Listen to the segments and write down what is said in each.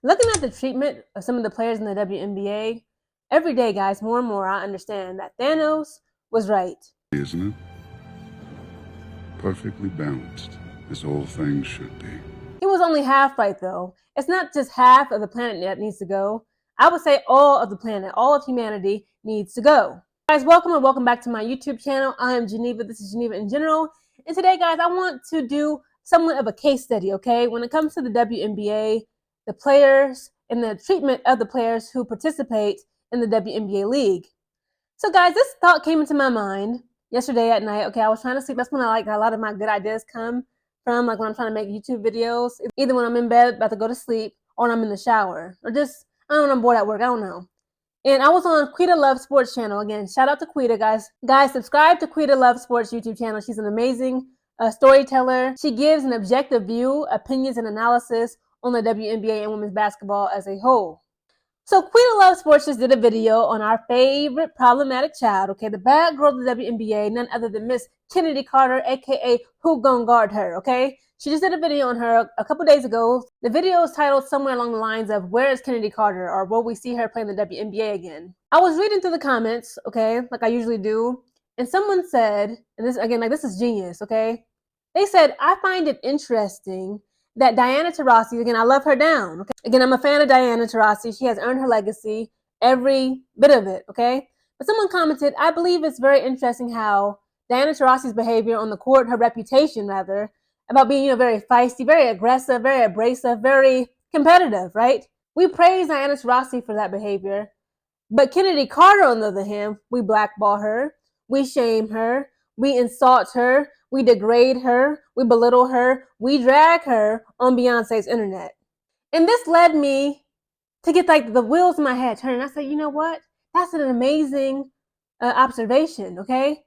Looking at the treatment of some of the players in the WNBA, every day, guys, more and more, I understand that Thanos was right. Isn't it? Perfectly balanced, as all things should be. He was only half right, though. It's not just half of the planet that needs to go. I would say all of the planet, all of humanity needs to go. Guys, welcome and welcome back to my YouTube channel. I am Geneva. This is Geneva in General. And today, guys, I want to do somewhat of a case study, okay? When it comes to the WNBA, the players, and the treatment of the players who participate in the WNBA league. So, guys, this thought came into my mind yesterday at night. Okay, I was trying to sleep. That's when a lot of my good ideas come from, like when I'm trying to make YouTube videos, either when I'm in bed about to go to sleep or when I'm in the shower, or just, I don't know, when I'm bored at work. I don't know. And I was on Quita Love Sports channel. Again, shout out to Quita, guys. Guys, subscribe to Quita Love Sports YouTube channel. She's an amazing storyteller. She gives an objective view, opinions, and analysis on the WNBA and women's basketball as a whole. So Quita Love Sports just did a video on our favorite problematic child, okay? The bad girl of the WNBA, none other than Miss Chennedy Carter, aka Who Gon' Guard Her, okay? She just did a video on her a couple days ago. The video is titled somewhere along the lines of Where is Chennedy Carter, or will we see her play in the WNBA again? I was reading through the comments, okay, like I usually do, and someone said, and this again, like this is genius, okay? They said, I find it interesting that Diana Taurasi, again, I love her down. Okay? Again, I'm a fan of Diana Taurasi. She has earned her legacy, every bit of it, okay? But someone commented, I believe it's very interesting how Diana Taurasi's behavior on the court, her reputation rather, about being, very feisty, very aggressive, very abrasive, very competitive, right? We praise Diana Taurasi for that behavior. But Chennedy Carter, on the other hand, we blackball her, we shame her, we insult her, we degrade her, we belittle her, we drag her on Beyonce's internet. And this led me to get like the wheels in my head turning. I said, you know what? That's an amazing observation, okay?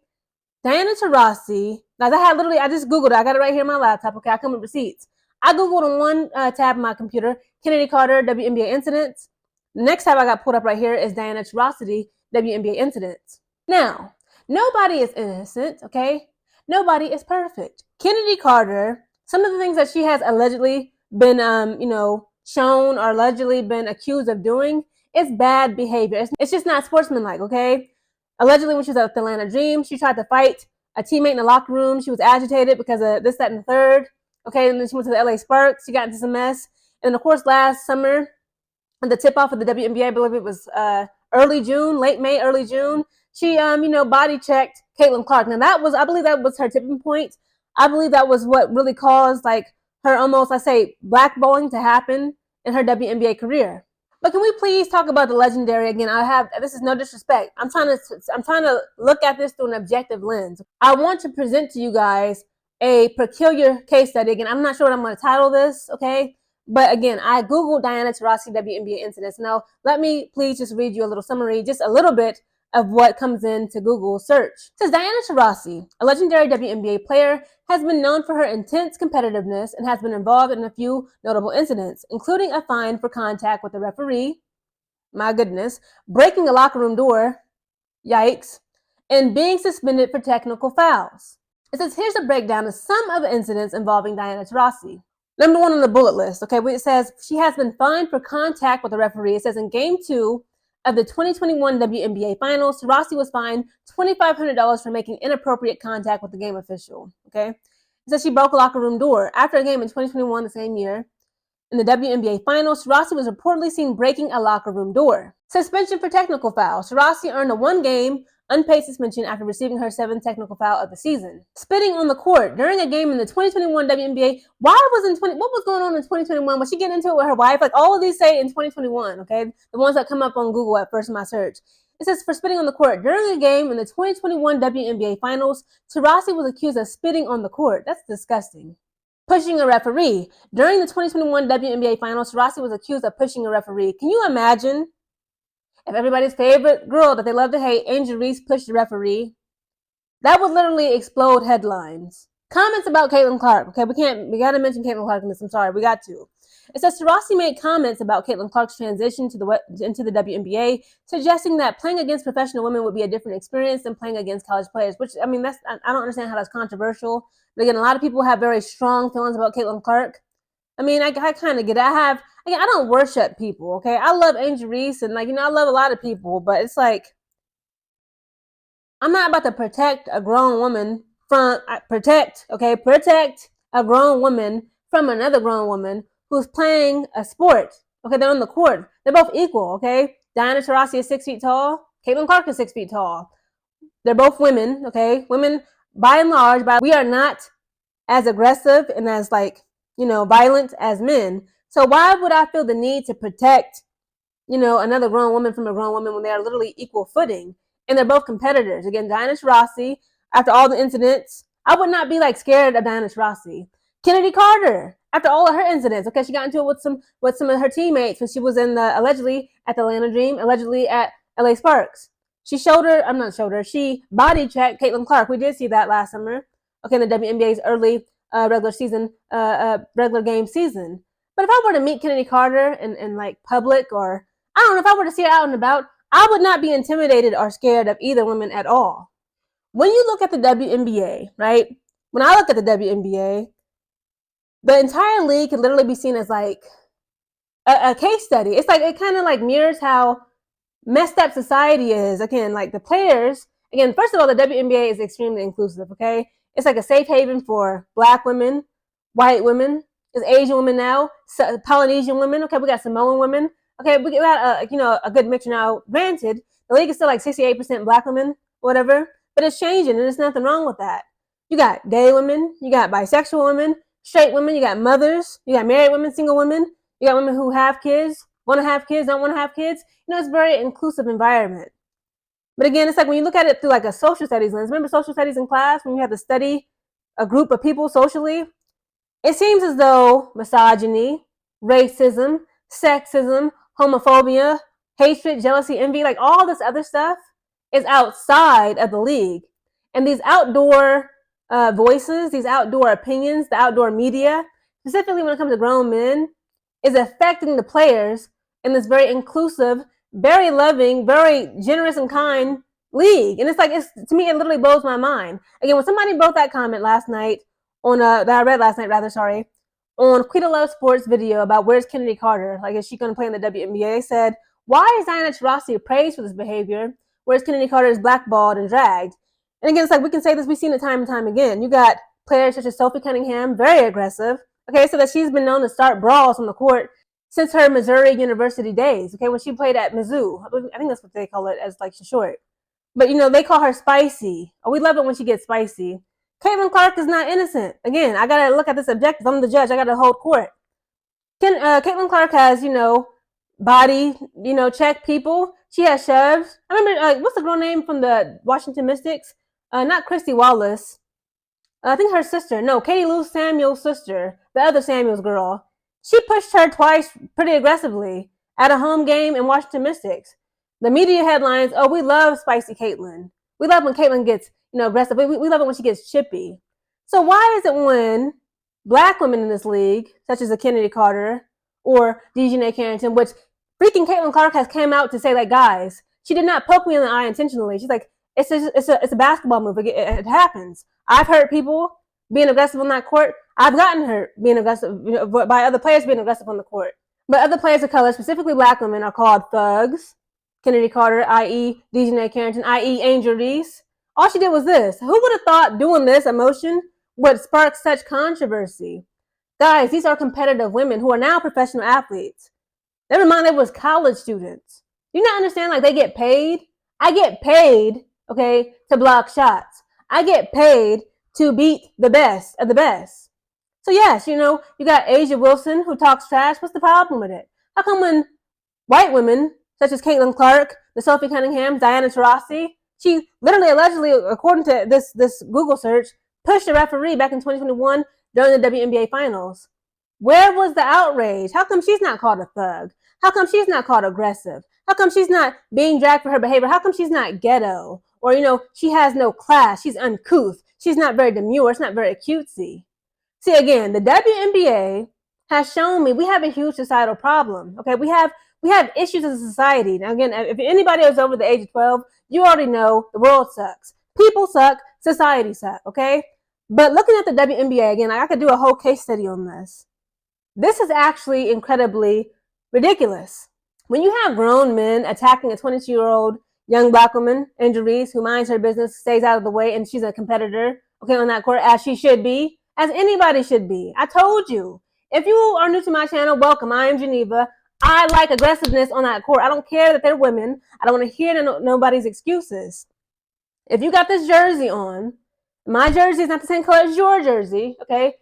Diana Taurasi, guys, I just Googled it. I got it right here on my laptop, okay? I come with receipts. I Googled on one tab of my computer, Chennedy Carter, WNBA incidents. The next tab I got pulled up right here is Diana Taurasi, WNBA incidents. Now, nobody is innocent, okay? Nobody is perfect. Chennedy Carter, some of the things that she has allegedly been, shown or allegedly been accused of doing, is bad behavior. It's just not sportsmanlike, okay? Allegedly, when she was at the Atlanta Dream, she tried to fight a teammate in the locker room. She was agitated because of this, that, and the third. Okay, and then she went to the LA Sparks. She got into some mess. And of course, last summer, the tip-off of the WNBA, I believe it was early June, late May, early June, she, body checked Caitlin Clark. Now I believe that was her tipping point. I believe that was what really caused like her almost, blackballing to happen in her WNBA career. But can we please talk about the legendary again? This is no disrespect. I'm trying to look at this through an objective lens. I want to present to you guys a peculiar case study. Again, I'm not sure what I'm going to title this, okay? But again, I Googled Diana Taurasi WNBA incidents. Now, let me please just read you a little summary, just a little bit of what comes into Google search. It says Diana Taurasi, a legendary WNBA player, has been known for her intense competitiveness and has been involved in a few notable incidents, including a fine for contact with a referee, my goodness, breaking a locker room door, yikes, and being suspended for technical fouls. It says here's a breakdown of some of the incidents involving Diana Taurasi. Number one on the bullet list, okay, it says she has been fined for contact with a referee. It says in Game 2 of the 2021 WNBA Finals, Taurasi was fined $2,500 for making inappropriate contact with the game official, okay? It says she broke a locker room door. After a game in 2021, the same year, in the WNBA Finals, Taurasi was reportedly seen breaking a locker room door. Suspension for technical fouls. Taurasi earned a one-game unpaid suspension after receiving her 7th technical foul of the season. Spitting on the court during a game in the 2021 WNBA. What was going on in 2021? Was she getting into it with her wife? Like all of these say in 2021, okay? The ones that come up on Google at first in my search. It says for spitting on the court. During a game in the 2021 WNBA Finals, Taurasi was accused of spitting on the court. That's disgusting. Pushing a referee. During the 2021 WNBA Finals, Taurasi was accused of pushing a referee. Can you imagine if everybody's favorite girl that they love to hate, Angel Reese, pushed the referee? That would literally explode headlines. Comments about Caitlin Clark. Okay, we gotta mention Caitlin Clark in this. I'm sorry, we got to. It says Taurasi made comments about Caitlin Clark's transition into the WNBA, suggesting that playing against professional women would be a different experience than playing against college players. Which, I don't understand how that's controversial. But again, a lot of people have very strong feelings about Caitlin Clark. I mean, I kind of get it. I don't worship people, okay? I love Angel Reese and, like, I love a lot of people, but it's like, I'm not about to protect a grown woman from, protect a grown woman from another grown woman who's playing a sport. Okay, they're on the court. They're both equal, okay? Diana Taurasi is 6 feet tall. Caitlin Clark is 6 feet tall. They're both women, okay? Women, by and large, we are not as aggressive and as, like, violent as men. So why would I feel the need to protect, another grown woman from a grown woman when they are literally equal footing? And they're both competitors. Again, Diana Taurasi, after all the incidents, I would not be, like, scared of Diana Taurasi. Chennedy Carter, after all of her incidents, okay, she got into it with some of her teammates when she was allegedly at the Atlanta Dream, allegedly at LA Sparks. She body checked Caitlin Clark. We did see that last summer, okay, in the WNBA's early regular game season. But if I were to meet Chennedy Carter in like public, or I don't know, if I were to see her out and about, I would not be intimidated or scared of either woman at all. When you look at the WNBA, right? When I look at the WNBA, the entire league could literally be seen as like a case study. It's like, it kind of like mirrors how messed up society is. Again, like the players, again, first of all, the WNBA is extremely inclusive, okay? It's like a safe haven for Black women, white women, there's Asian women now, Polynesian women, okay, we got Samoan women, okay, we got a good mixture now. Granted, the league is still like 68% Black women, whatever, but it's changing and there's nothing wrong with that. You got gay women, you got bisexual women, straight women, you got mothers, you got married women, single women, you got women who have kids, want to have kids, don't want to have kids. It's a very inclusive environment. But again, it's like when you look at it through like a social studies lens. Remember social studies in class when you have to study a group of people socially? It seems as though misogyny, racism, sexism, homophobia, hatred, jealousy, envy, like all this other stuff is outside of the league. And these outdoor voices, these outdoor opinions, the outdoor media, specifically when it comes to grown men, is affecting the players in this very inclusive, very loving, very generous and kind league. And it's like, to me, it literally blows my mind. Again, when somebody wrote that comment last night that I read last night, on Quita Love Sports video about where's Chennedy Carter, like, is she going to play in the WNBA? They said, why is Diana Taurasi praised for this behavior, whereas Chennedy Carter is blackballed and dragged? And again, it's like, we can say this, we've seen it time and time again. You got players such as Sophie Cunningham, very aggressive, okay, so that she's been known to start brawls on the court since her Missouri University days, okay, when she played at Mizzou. I think that's what they call it, as like short. But, they call her spicy. Oh, we love it when she gets spicy. Caitlin Clark is not innocent. Again, I got to look at this objective. I'm the judge. I got to hold court. Caitlin Clark has, body, check people. She has shoves. I remember, what's the girl name from the Washington Mystics? Not Christy Wallace. I think her sister. No, Katie Lou Samuel's sister. The other Samuel's girl. She pushed her twice pretty aggressively at a home game in Washington Mystics. The media headlines, oh, we love spicy Caitlin. We love when Caitlin gets, aggressive. We love it when she gets chippy. So why is it when Black women in this league, such as a Chennedy Carter or DeJounte Carrington, which freaking Caitlin Clark has came out to say, like, guys, she did not poke me in the eye intentionally. She's like, it's a basketball move. It happens. I've heard people being aggressive on that court. I've gotten hurt being aggressive by other players being aggressive on the court. But other players of color, specifically Black women, are called thugs. Chennedy Carter, i.e. DeJounte Carrington, i.e. Angel Reese. All she did was this. Who would have thought doing this emotion would spark such controversy? Guys, these are competitive women who are now professional athletes. Never mind, they was college students. Do you not understand? Like, they get paid. I get paid, okay, to block shots. I get paid to beat the best of the best. So yes, you got Asia Wilson who talks trash. What's the problem with it? How come when white women, such as Caitlin Clark, the Sophie Cunningham, Diana Taurasi, she literally, allegedly, according to this Google search, pushed a referee back in 2021 during the WNBA finals? Where was the outrage? How come she's not called a thug? How come she's not called aggressive? How come she's not being dragged for her behavior? How come she's not ghetto? Or, she has no class. She's uncouth. She's not very demure. It's not very cutesy. See, again, the WNBA has shown me we have a huge societal problem. Okay, we have issues as a society. Now, again, if anybody is over the age of 12, you already know the world sucks. People suck. Society sucks. Okay, but looking at the WNBA again, I could do a whole case study on this. This is actually incredibly ridiculous. When you have grown men attacking a 22-year-old young black woman, Angel Reese, who minds her business, stays out of the way, and she's a competitor, okay, on that court, as she should be, as anybody should be. I told you. If you are new to my channel, welcome. I am Geneva. I like aggressiveness on that court. I don't care that they're women. I don't want to hear nobody's excuses. If you got this jersey on, my jersey is not the same color as your jersey, okay?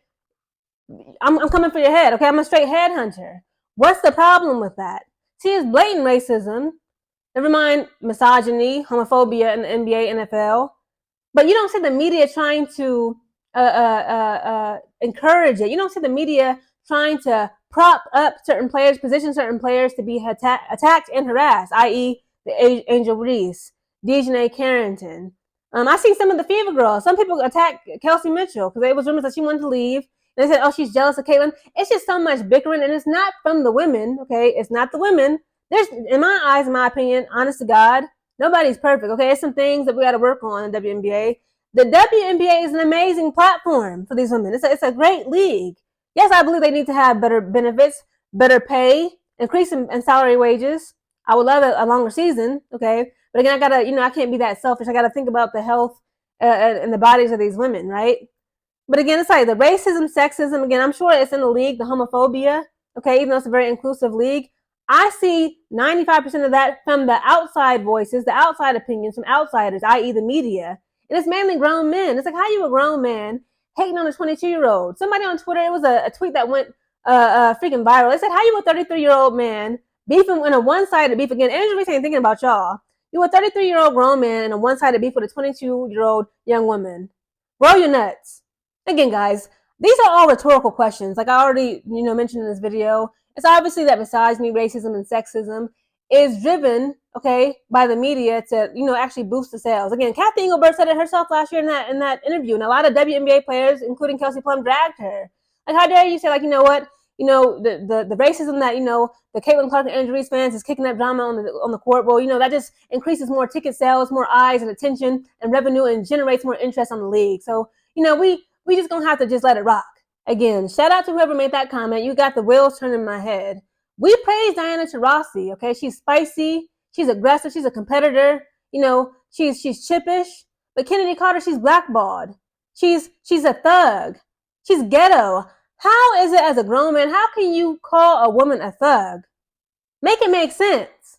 I'm coming for your head, okay? I'm a straight headhunter. What's the problem with that? See, it's blatant racism. Never mind misogyny, homophobia in the NBA, NFL. But you don't see the media trying to encourage it. You don't see the media trying to prop up certain players, position certain players to be attacked and harassed, i.e. the Angel Reese, Dejanay Carrington. I see some of the Fever girls. Some people attack Kelsey Mitchell because there was rumors that she wanted to leave. And they said, oh, she's jealous of Caitlyn. It's just so much bickering, and it's not from the women, okay? It's not the women. There's, in my eyes, in my opinion, honest to God, nobody's perfect, okay? There's some things that we got to work on in the WNBA. The WNBA is an amazing platform for these women. It's a great league. Yes, I believe they need to have better benefits, better pay, increase in salary wages. I would love a longer season, okay? But again, I gotta, I can't be that selfish. I gotta think about the health and the bodies of these women, right? But again, it's like the racism, sexism, again, I'm sure it's in the league, the homophobia, okay, even though it's a very inclusive league. I see 95% of that from the outside voices, the outside opinions from outsiders, i.e. the media. And it's mainly grown men. It's like, how you a grown man hating on a 22-year-old? Somebody on Twitter, it was a tweet that went freaking viral. They said, how you a 33-year-old man beefing in a one-sided beef? Again, Angel Reese ain't thinking about y'all. You a 33-year-old grown man in a one-sided beef with a 22-year-old young woman. Roll your nuts. Again, guys, these are all rhetorical questions. Like I already, mentioned in this video, it's obviously that misogyny, racism, and sexism is driven, okay, by the media to, actually boost the sales. Again, Kathy Engelbert said it herself last year in that interview, and a lot of WNBA players, including Kelsey Plum, dragged her. Like, how dare you say, like, you know what? The racism that, the Caitlyn Clark and Angel Reese fans is kicking up drama on the court. Well, that just increases more ticket sales, more eyes and attention and revenue, and generates more interest on the league. So, we just gonna have to just let it rock. Again, shout out to whoever made that comment. You got the wheels turning in my head. We praise Diana Taurasi, okay? She's spicy, she's aggressive, she's a competitor, she's chippish. But Kennedy Carter, she's blackballed. She's a thug. She's ghetto. How is it as a grown man, how can you call a woman a thug? Make it make sense.